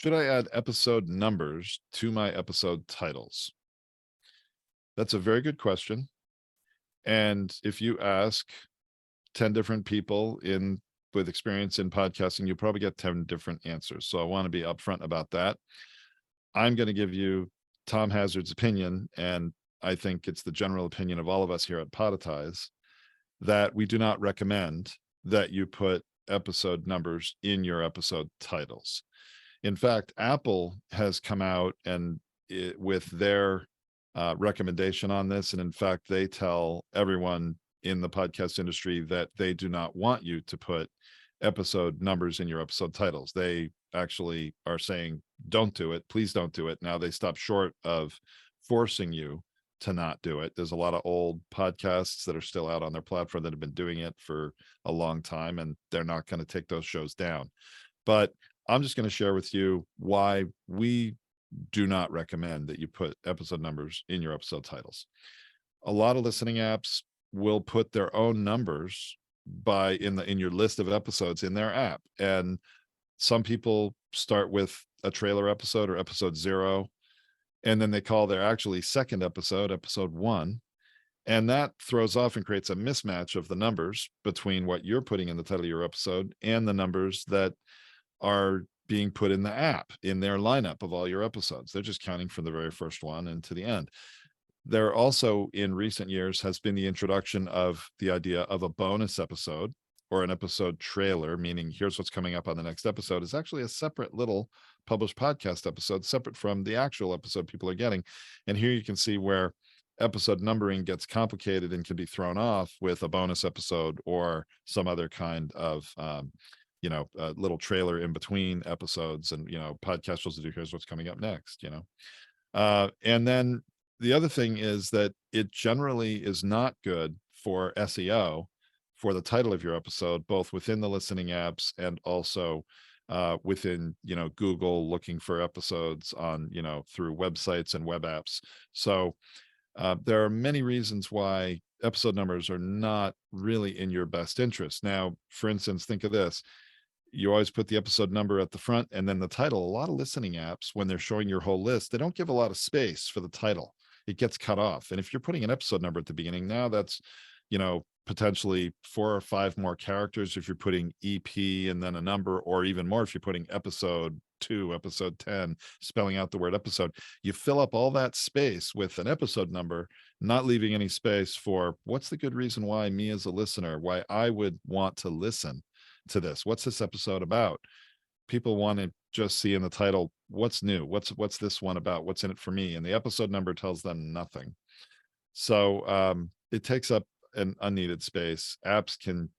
Should I add episode numbers to my episode titles? That's a very good question. And if you ask 10 different people in with experience in podcasting, you probably get 10 different answers. So I want to be upfront about that. I'm going to give you Tom Hazard's opinion, and I think it's the general opinion of all of us here at Podetize that we do not recommend that you put episode numbers in your episode titles. In fact, Apple has come out and with their recommendation on this. And in fact, they tell everyone in the podcast industry that they do not want you to put episode numbers in your episode titles. They actually are saying, don't do it. Please don't do it. Now they stop short of forcing you to not do it. There's a lot of old podcasts that are still out on their platform that have been doing it for a long time, and they're not going to take those shows down. But I'm just going to share with you why we do not recommend that you put episode numbers in your episode titles. A lot of listening apps will put their own numbers in your list of episodes in their app. And some people start with a trailer episode or episode 0, and then they call their actually second episode 1. And that throws off and creates a mismatch of the numbers between what you're putting in the title of your episode and the numbers that are being put in the app in their lineup of all your episodes. They're just counting from the very first one and to the end. There also in recent years has been the introduction of the idea of a bonus episode or an episode trailer, meaning here's what's coming up on the next episode, is actually a separate little published podcast episode, separate from the actual episode people are getting. And here you can see where episode numbering gets complicated and can be thrown off with a bonus episode or some other kind of a little trailer in between episodes. And podcast shows to do, here's what's coming up next. And then the other thing is that it generally is not good for SEO for the title of your episode, both within the listening apps and also within Google, looking for episodes on through websites and web apps. So there are many reasons why episode numbers are not really in your best interest. Now, for instance, think of this. You always put the episode number at the front and then the title. A lot of listening apps, when they're showing your whole list, they don't give a lot of space for the title. It gets cut off. And if you're putting an episode number at the beginning, now that's, potentially 4 or 5 more characters if you're putting EP and then a number, or even more if you're putting episode 2, episode 10, spelling out the word episode. You fill up all that space with an episode number, not leaving any space for what's the good reason why me as a listener, why I would want to listen to this. What's this episode about? People want to just see in the title, what's new? What's this one about? What's in it for me? And the episode number tells them nothing. So it takes up an unneeded space. Apps can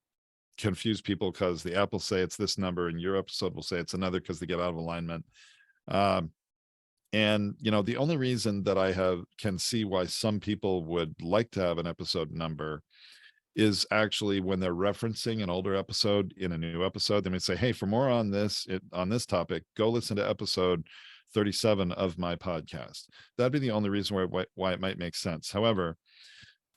confuse people because the app will say it's this number and your episode will say it's another because they get out of alignment. And the only reason that I can see why some people would like to have an episode number is actually when they're referencing an older episode in a new episode. They may say, hey, for more on this topic, go listen to episode 37 of my podcast. That'd be the only reason why it might make sense. However,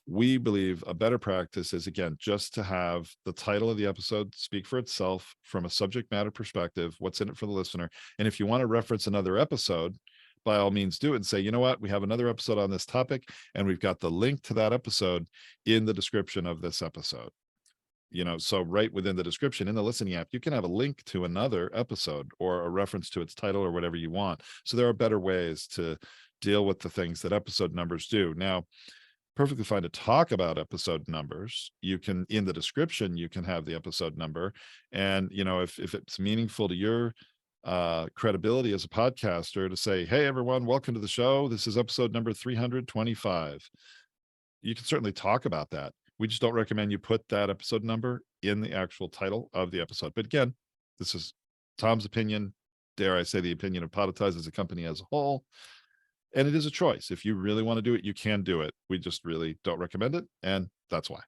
we believe a better practice is, again, just to have the title of the episode speak for itself from a subject matter perspective, what's in it for the listener. And if you want to reference another episode, by all means do it and say, you know what, we have another episode on this topic, and we've got the link to that episode in the description of this episode. So right within the description in the listening app, you can have a link to another episode or a reference to its title or whatever you want. So there are better ways to deal with the things that episode numbers do. Now, perfectly fine to talk about episode numbers. You can, in the description, you can have the episode number. And, if it's meaningful to your credibility as a podcaster to say, hey, everyone, welcome to the show. This is episode number 325. You can certainly talk about that. We just don't recommend you put that episode number in the actual title of the episode. But again, this is Tom's opinion. Dare I say the opinion of Podetize as a company as a whole. And it is a choice. If you really want to do it, you can do it. We just really don't recommend it. And that's why.